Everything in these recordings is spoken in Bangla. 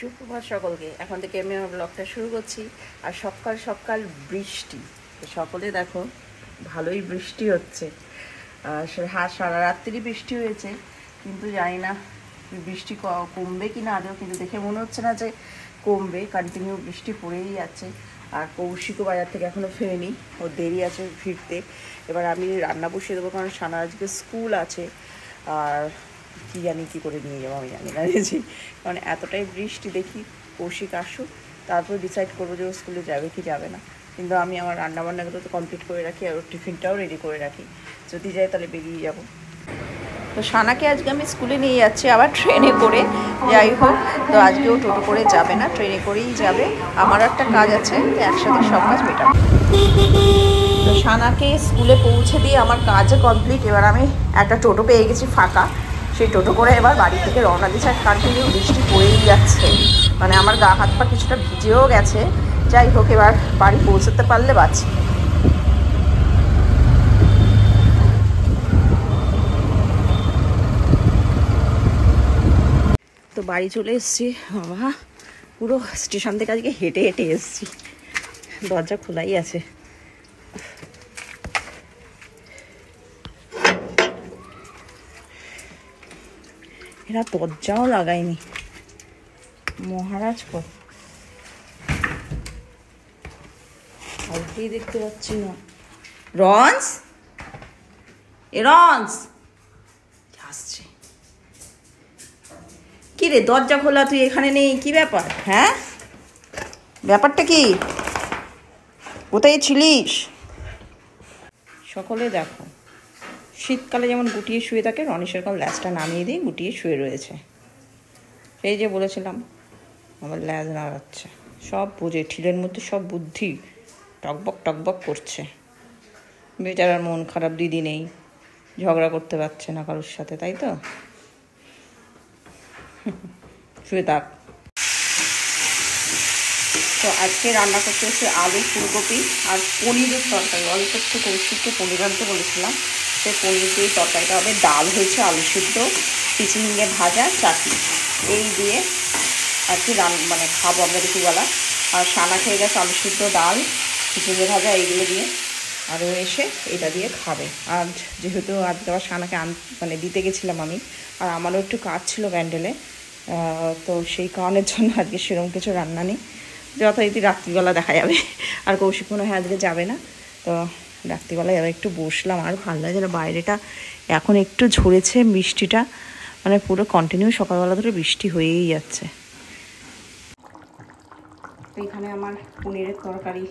সুপ্রভাত সকলকে। এখন থেকে আমি আমার ব্লগটা শুরু করছি। আর সকাল সকাল বৃষ্টি, সকলে দেখো ভালোই বৃষ্টি হচ্ছে। সারা রাত্রি বৃষ্টি হয়েছে, কিন্তু জানি না বৃষ্টি কমবে কি না আদৌ, কিন্তু দেখে মনে হচ্ছে না যে কমবে। কন্টিনিউ বৃষ্টি পড়েই যাচ্ছে। আর কৌশিকও বাজার থেকে এখনও ফেরেনি, ওর দেরি আছে ফিরতে। এবার আমি রান্না বসিয়ে দেবো, কারণ সানা আজকে স্কুল আছে। আর কী জানি কী করে নিয়ে যাবো, আমি জানি না বুঝেছি, কারণ এতটাই বৃষ্টি। দেখি কৌশিক আসুক, তারপর ডিসাইড করবো যে ও স্কুলে যাবে কি যাবে না। কিন্তু আমি আমার রান্নাবান্নাগুলো তো কমপ্লিট করে রাখি, আর ওর টিফিনটাও রেডি করে রাখি। যদি যাই তাহলে বেরিয়ে যাব। তো সানাকে আজকে আমি স্কুলে নিয়ে যাচ্ছি, আবার ট্রেনে করে। যাই হোক, তো আজকেও টোটো করে যাবে না, ট্রেনে করেই যাবে। আমার একটা কাজ আছে, একসাথে সব কাজ মেটাবো। তো সানাকে স্কুলে পৌঁছে দিয়ে আমার কাজও কমপ্লিট। এবার আমি একটা টোটো পেয়ে গেছি ফাঁকা, সেই টোটো করে এবার বাড়ি থেকে রওনা দিচ্ছে। আর কন্টিনিউ বৃষ্টি পড়েই যাচ্ছে, মানে আমার গা হাত পা কিছুটা ভিজেও গেছে। যাই হোক, এবার বাড়ি পৌঁছতে পারলে বাঁচি। তো বাড়ি চলে এসেছি বাবা, পুরো স্টেশন থেকে আজকে হেঁটে হেঁটে এসেছি। দরজা খোলাই আছে। এরা দরজাও লাগায়নি, মহারাজ কর কাউকেই দেখতে পাচ্ছি না। রন্স, এ রন্স আসছে। কি রে, দরজা খোলা, তুই এখানে নেই, কি ব্যাপার? হ্যাঁ, ব্যাপারটা কি? কোথায় ছিলিস? সকলে দেখো, শীতকালে যেমন গুটিয়ে শুয়ে থাকে, রনি সেরকম ল্যাজটা নামিয়ে দিয়ে গুটিয়ে শুয়ে রয়েছে। সেই যে বলেছিলাম, আমার ল্যাজ নাড়াচ্ছে। সব বুঝে, ঠিলের মধ্যে সব বুদ্ধি টকবক টকবক করছে। বেচারার মন খারাপ, দিদি নেই, ঝগড়া করতে পারছে না কারোর সাথে, তাই তো শুয়ে থাক। তো আজকে রান্না করতে হচ্ছে আলু, ফুলকপি আর পনিরের তরকারি। অল্প একটু কৌশিককে পনির আনতে বলেছিলাম, সেই পনির দিয়ে তরকারিটা হবে। ডাল হয়েছে, আলু সিদ্ধ, চিচিঙ্গে ভাজা, চাটনি, এই দিয়ে আর কি মানে খাবো আমরা দুপুরবেলা। আর সানা খেয়ে গেছে আলু সিদ্ধ, ডাল, চিচিঙ্গে ভাজা, এইগুলো দিয়ে। আর ও এসে এটা দিয়ে খাবে। আর যেহেতু আজকে আবার সানাকে মানে দিতে গেছিলাম আমি, আর আমারও একটু কাজ ছিল ব্যান্ডেলে, তো সেই কারণের জন্য আজকে সেরকম কিছু রান্না নেই। যথারীতি রাত্রিবেলা দেখা যাবে। আর কৌশিক মনে হয় আজকে যাবে না, তো রাত্রিবেলায় এবার একটু বসলাম। আর ভালো লাগে না, বাইরেটা এখন একটু ঝরেছে বৃষ্টিটা, মানে পুরো কন্টিনিউ সকালবেলা ধরে বৃষ্টি হয়েই যাচ্ছে। তো এখানে আমার পনিরের তরকারি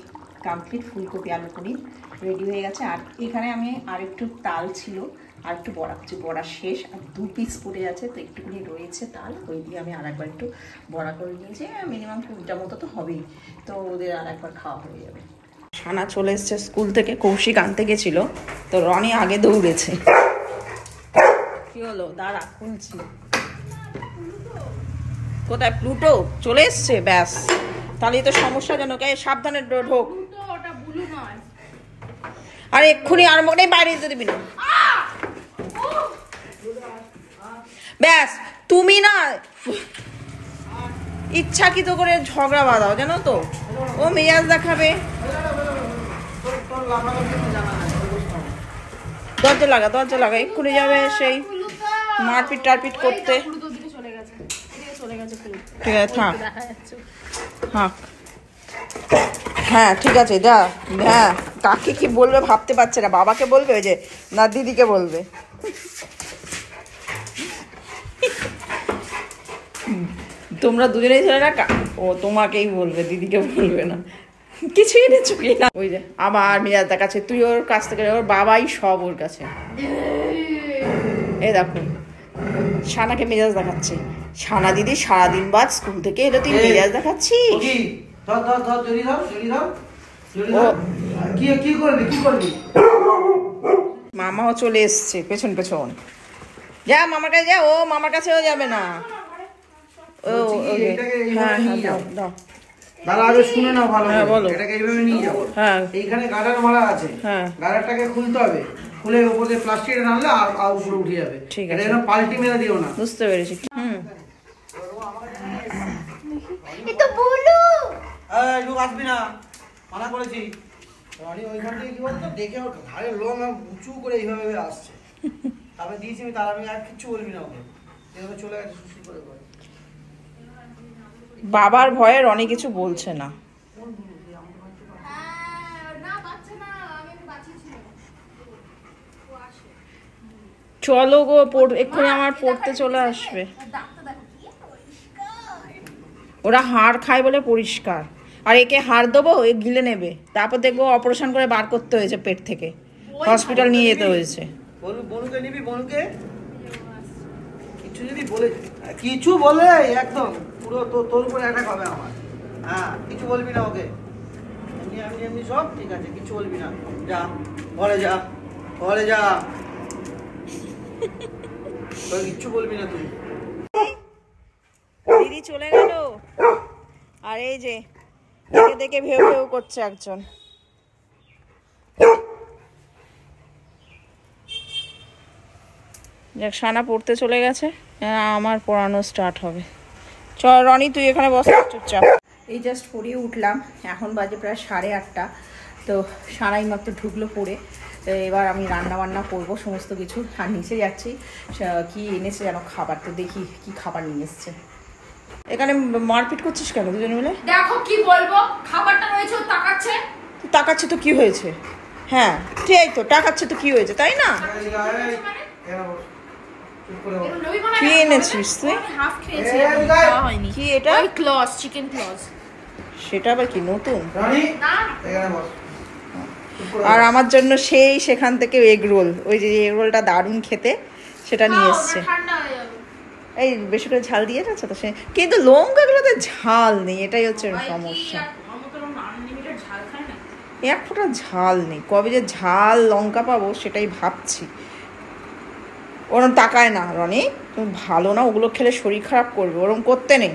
কমপ্লিট, ফুলকপি আলু পনির রেডি হয়ে গেছে। আর এখানে আমি আর একটু তাল ছিল, আর একটু বড়া কিছু, বড়া শেষ, আর 2 পিস পড়ে আছে, তো একটুখানি রয়েছে তাল, ওই দিয়ে আমি আর একবার একটু বড়া করে নিয়েছি। মিনিমাম 2টা মতো তো হবেই, তো ওদের আর একবার খাওয়া হয়ে যাবে। সানা চলে এসছে স্কুল থেকে, কৌশিক আনতে গেছিল, তো রনি আগে দৌড়েছে। কি হলো, দাঁড়া খুলছি। কোথায় প্লুটো? চলে এসছে, ব্যাস, তাহলেই তো সমস্যা। যেন সাবধানে ঢোক। আর এক্ষুনি আর মনে বাইরে যেতে দিবি না, ব্যাস। তুমি না ইচ্ছাকৃত করে ঝগড়া বাঁধাও, জানো তো, ও মেজাজ দেখাবে। দরজা লাগা, দরজা লাগা, এক্ষুনি যাবে সেই মারপিট টারপিট করতে। ঠিক আছে, থাক, থাক, হ্যাঁ ঠিক আছে, যা। হ্যাঁ, কাকে কি বলবে ভাবতে পারছে না, বাবাকে বলবে যে না দিদিকে বলবে। তোমরা দুজনেই ছেলে না, ও তোমাকেই বলবে, দিদিকে বলবে না। কিছুই না, চুকি না। ওই যে আবার মেজাজ দেখাচ্ছে, তুই ওর কাছ থেকে, ওর বাবাই সব ওর কাছে। এই দেখো, সানাকে মেজাজ দেখাচ্ছে। সানা দিদি সারাদিন বাদ স্কুল থেকে এলো, তুই মেজাজ দেখাচ্ছিস। মামাও চলে এসছে পেছন পেছন। যা মামার কাছে, যা। ও মামার কাছেও যাবে না। ও হ্যাঁ হ্যাঁ, দাও দাও। দাদা আগে শুনে নাও ভালো করে, বলো। এটাকে এইভাবে নিয়ে যাও। হ্যাঁ, এইখানে গার্ডার মারা আছে, হ্যাঁ, গার্ডারটাকে খুলতে হবে। খুলে উপরে প্লাস্টিকটা নামলে আর উপরে উঠে যাবে। ঠিক আছে, এটা পাল্টি মেরে দিও না। বুঝতে পেরেছি। এটা বলো এই লোক আসবি না, মানা করেছি। রনি ওইখান থেকে কি বলতো, দেখে ওর ঘাড়ের লোম উঁচু করে এইভাবে আসছে। তারপরে দিয়েছি আমি, তার আমি আর কিচ্ছু বলবি না ওকে, এভাবে চলে গেছে সুস্থি করে করে। বাবার ভয়ে রনি কিছু বলছে না। না বাচ্চা না, আমি বাঁচিয়েছি। ও আসে চলো গো, এক্ষুনি আমার পড়তে চলে আসবে। ডাক্তার দেখো কি পরিষ্কার। ওরা হাড় খায় বলে পরিষ্কার, আর একে হাড় দেবো, এ গিলে নেবে, তারপর দেখবো অপারেশন করে বার করতে হয়েছে পেট থেকে, হসপিটাল নিয়ে যেতে হয়েছে। বনুকে নিবি, বনুকে কিছু যদি বলে, কিছু বলে একদম পুরো তোর উপরে অ্যাটাক হবে আমার। হ্যাঁ, কিছু বলবি না ওকে, এমনি এমনি সব ঠিক আছে, কিছু বলবি না। যা ঘরে যা, ঘরে যা, তোর কিচ্ছু বলবি না তুই। দিদি চলে গেল, আর এই যে দেখে দেখে ভেউ ভেউ করছে একজন। যাক, সানা পড়তে চলে গেছে, আমার পড়ানো স্টার্ট হবে। চল রনি, তুই এখানে বস চুপচাপ। এই জাস্ট পড়িয়ে উঠলাম, এখন বাজে প্রায় 8:30। তো সানাই মাত্র ঢুকলো পড়ে। তো এবার আমি রান্না বান্না করবো সমস্ত কিছু, আর নিচে যাচ্ছি। কি এনেছে যেন খাবার, তো দেখি কি খাবার নিয়ে এসছে। এখানে মারপিট করছিস কেন দুজন মিলে? দেখো কি বলবো, খাবারটা রয়েছে ও তাকাচ্ছে। তাকাচ্ছে তো কি হয়েছে? হ্যাঁ ঠিক তো, টাকাচ্ছে তো কি হয়েছে, তাই না? কি এনেছিস তুই? হাফ খেয়েছি, এই খাওয়া হয়নি। কি এটা? ওই ক্লজ, চিকেন ক্লজ। সেটা আবার কি নতুন? রানী না এখানে বস। আর আমার জন্য সেই সেখান থেকে এগ রোল, ওই যে এগ রোলটা দারুণ খেতে, সেটা নিয়ে এসছে। ঠান্ডা হয়ে যাবে। এই বেশি করে ঝাল দিয়ে যাচ্ছে তো সে, কিন্তু লঙ্কাগুলোতে ঝাল নেই, এটাই হচ্ছে সমস্যা। এক ফোঁটা ঝাল নেই, কবে যে ঝাল লঙ্কা পাবো সেটাই ভাবছি। ওরম তাকায় না রনি, তুমি ভালো না, ওগুলো খেলে শরীর খারাপ করবে, ওরম করতে নেই।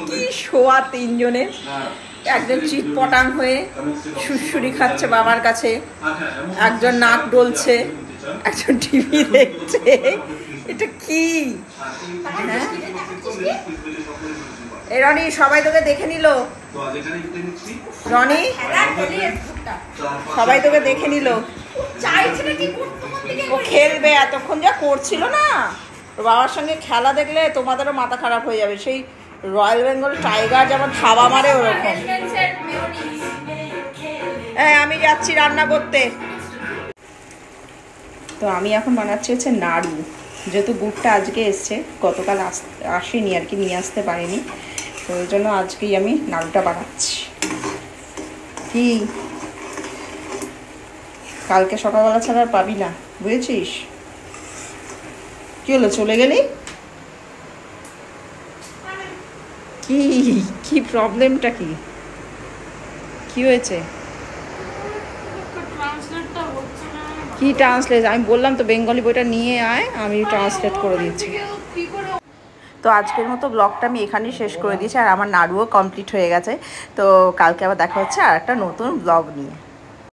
কি শোয়া তিনজনের, একজন চিটপটাং হয়ে সুরসুরি খাচ্ছে বাবার কাছে, একজন নাক ডলছে, একজন টিভি দেখছে। এটা কি? হ্যাঁ এ রনি, সবাই তোকে দেখে নিল। রনি, সবাই তোকে দেখে নিল। ও খেলবে, এতক্ষণ যা করছিল না, ওর বাবার সঙ্গে খেলা দেখলে তোমাদেরও মাথা খারাপ হয়ে যাবে। সেই রয়্যাল বেঙ্গল টাইগার যেমন থাবা মারে ওরকম। হ্যাঁ, আমি যাচ্ছি রান্না করতে। তো আমি এখন বানাচ্ছি হচ্ছে নাড়ু, যেহেতু গুড়টা আজকে এসছে, গতকাল আসেনি আর কি, নিয়ে আসতে পারিনি, তো ওই জন্য আজকেই আমি নাড়ুটা বানাচ্ছি। কি কালকে সকালবেলা ছাড়া আর পাবি না, বুঝেছিস? কি হলো, চলে গেলি? কি কি প্রবলেমটা কি? কি হয়েছে? কি ট্রান্সলেট? আমি বললাম তো বেঙ্গলি বইটা নিয়ে আয়, আমি ট্রান্সলেট করে দিচ্ছি। তো আজকের মতো ব্লগটা আমি এখানেই শেষ করে দিয়েছি, আর আমার নাড়ুও কমপ্লিট হয়ে গেছে। তো কালকে আবার দেখা হচ্ছে আর একটা নতুন ব্লগ নিয়ে।